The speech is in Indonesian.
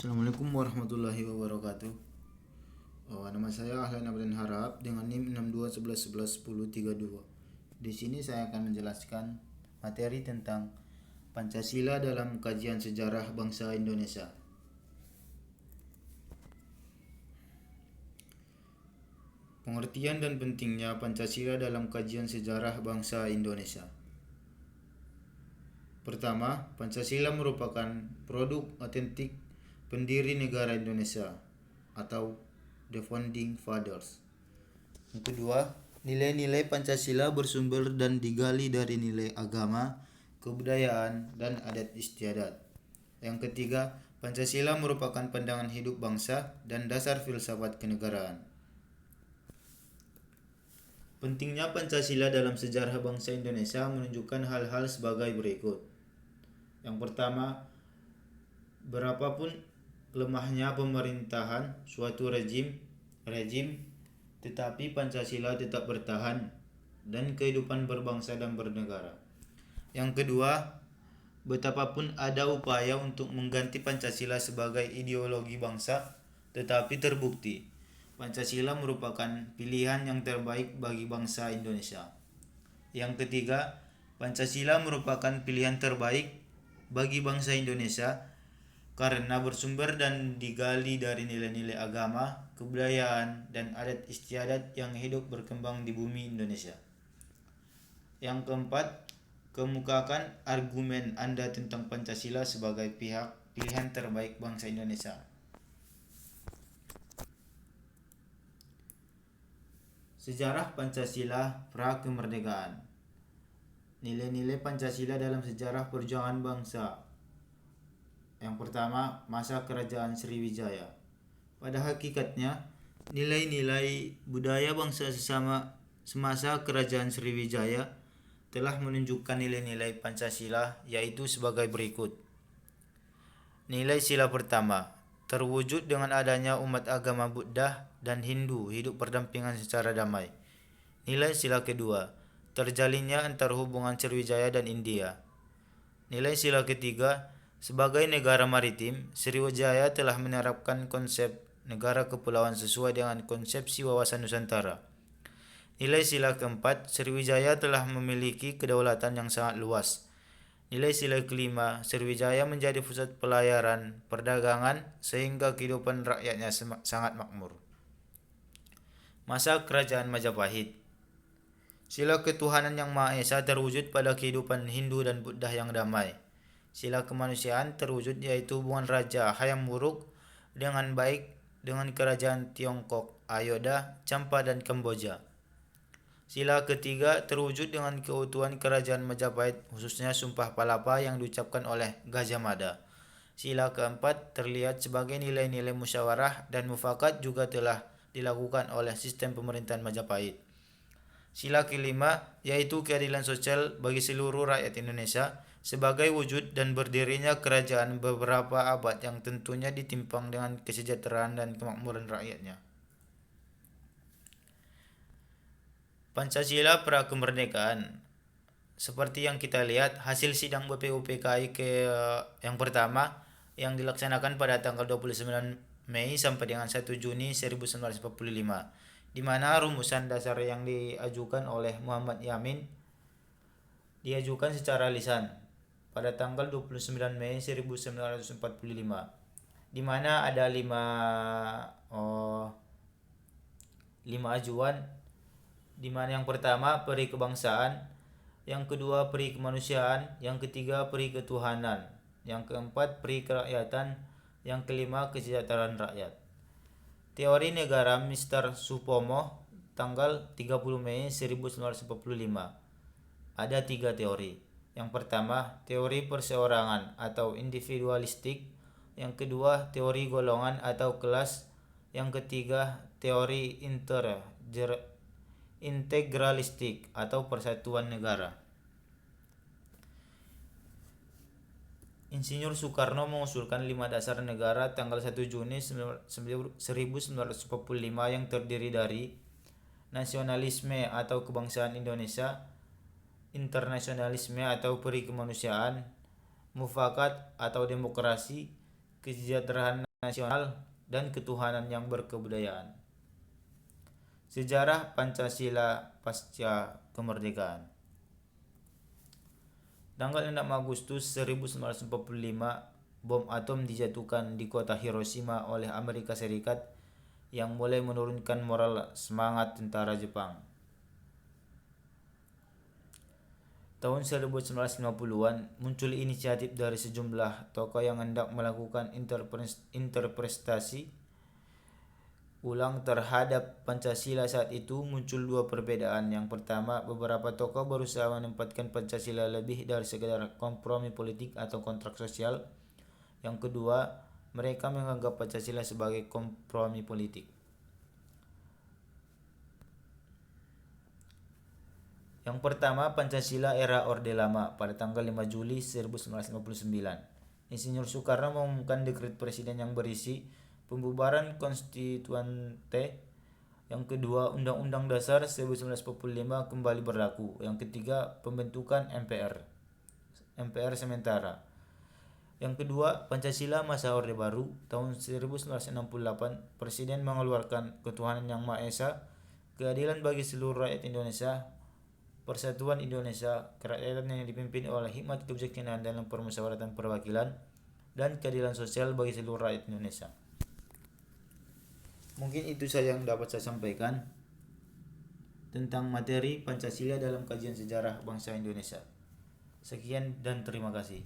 Assalamualaikum warahmatullahi wabarakatuh. Nama saya Ahlan Abdan Harap dengan NIM 6211111032. Di sini saya akan menjelaskan materi tentang Pancasila dalam kajian sejarah bangsa Indonesia. Pengertian dan pentingnya Pancasila dalam kajian sejarah bangsa Indonesia. Pertama, Pancasila merupakan produk otentik pendiri negara Indonesia atau The Founding Fathers. Yang kedua, nilai-nilai Pancasila bersumber dan digali dari nilai agama, kebudayaan, dan adat istiadat. Yang ketiga, Pancasila merupakan pandangan hidup bangsa dan dasar filsafat kenegaraan. Pentingnya Pancasila dalam sejarah bangsa Indonesia menunjukkan hal-hal sebagai berikut. Yang pertama, berapapun lemahnya pemerintahan suatu rejim, tetapi Pancasila tetap bertahan dan kehidupan berbangsa dan bernegara. Yang kedua, betapapun ada upaya untuk mengganti Pancasila sebagai ideologi bangsa, tetapi terbukti Pancasila merupakan pilihan yang terbaik bagi bangsa Indonesia. Yang ketiga, Pancasila merupakan pilihan terbaik bagi bangsa Indonesia karena bersumber dan digali dari nilai-nilai agama, kebudayaan, dan adat istiadat yang hidup berkembang di bumi Indonesia. Yang keempat, kemukakan argumen Anda tentang Pancasila sebagai pilihan terbaik bangsa Indonesia. Sejarah Pancasila pra-kemerdekaan. Nilai-nilai Pancasila dalam sejarah perjuangan bangsa. Yang pertama, masa kerajaan Sriwijaya. Pada hakikatnya, nilai-nilai budaya bangsa semasa kerajaan Sriwijaya telah menunjukkan nilai-nilai Pancasila, yaitu sebagai berikut. Nilai sila pertama, terwujud dengan adanya umat agama Buddha dan Hindu hidup berdampingan secara damai. Nilai sila kedua, terjalinnya antar hubungan Sriwijaya dan India. Nilai sila ketiga, sebagai negara maritim, Sriwijaya telah menerapkan konsep negara kepulauan sesuai dengan konsepsi wawasan Nusantara. Nilai sila keempat, Sriwijaya telah memiliki kedaulatan yang sangat luas. Nilai sila kelima, Sriwijaya menjadi pusat pelayaran perdagangan sehingga kehidupan rakyatnya sangat makmur. Masa kerajaan Majapahit. Sila ketuhanan yang Maha Esa terwujud pada kehidupan Hindu dan Buddha yang damai. Sila kemanusiaan terwujud yaitu hubungan Raja Hayam Wuruk dengan baik dengan kerajaan Tiongkok, Ayodhya, Champa, dan Kamboja. Sila ketiga terwujud dengan keutuhan kerajaan Majapahit, khususnya Sumpah Palapa yang diucapkan oleh Gajah Mada. Sila keempat terlihat sebagai nilai-nilai musyawarah dan mufakat juga telah dilakukan oleh sistem pemerintahan Majapahit. Sila kelima yaitu keadilan sosial bagi seluruh rakyat Indonesia sebagai wujud dan berdirinya kerajaan beberapa abad yang tentunya ditimpang dengan kesejahteraan dan kemakmuran rakyatnya. Pancasila pra-kemerdekaan. Seperti yang kita lihat, hasil sidang BPUPKI yang pertama yang dilaksanakan pada tanggal 29 Mei sampai dengan 1 Juni 1945, di mana rumusan dasar yang diajukan oleh Muhammad Yamin diajukan secara lisan pada tanggal 29 Mei 1945, di mana ada lima ajuan, di mana yang pertama peri kebangsaan, yang kedua peri kemanusiaan, yang ketiga peri ketuhanan, yang keempat peri kerakyatan, yang kelima kesejahteraan rakyat. Teori negara Mr. Supomo tanggal 30 Mei 1945. Ada 3 teori. Yang pertama, teori perseorangan atau individualistik. Yang kedua, teori golongan atau kelas. Yang ketiga, teori integralistik atau persatuan negara. Insinyur Soekarno mengusulkan 5 dasar negara tanggal 1 Juni 1945 yang terdiri dari nasionalisme atau kebangsaan Indonesia, internasionalisme atau peri kemanusiaan, mufakat atau demokrasi, kesejahteraan nasional dan ketuhanan yang berkebudayaan. Sejarah Pancasila pasca kemerdekaan. Tanggal 6 Agustus 1945, bom atom dijatuhkan di kota Hiroshima oleh Amerika Serikat yang mulai menurunkan moral semangat tentara Jepang. Tahun 1950-an muncul inisiatif dari sejumlah tokoh yang hendak melakukan interpretasi ulang terhadap Pancasila. Saat itu muncul dua perbedaan. Yang pertama, beberapa tokoh berusaha menempatkan Pancasila lebih dari sekedar kompromi politik atau kontrak sosial. Yang kedua, mereka menganggap Pancasila sebagai kompromi politik. Yang pertama, Pancasila era Orde Lama pada tanggal 5 Juli 1959. Insinyur Soekarno mengumumkan dekret presiden yang berisi pembubaran konstituante. Yang kedua, Undang-Undang Dasar 1945 kembali berlaku. Yang ketiga, pembentukan MPR sementara. Yang kedua, Pancasila masa Orde Baru. Tahun 1968, Presiden mengeluarkan ketuhanan yang Maha Esa, keadilan bagi seluruh rakyat Indonesia, persatuan Indonesia, kerakyatan yang dipimpin oleh hikmat kebijaksanaan dalam permusyawaratan perwakilan, dan keadilan sosial bagi seluruh rakyat Indonesia. Mungkin itu saja yang dapat saya sampaikan tentang materi Pancasila dalam kajian sejarah bangsa Indonesia. Sekian dan terima kasih.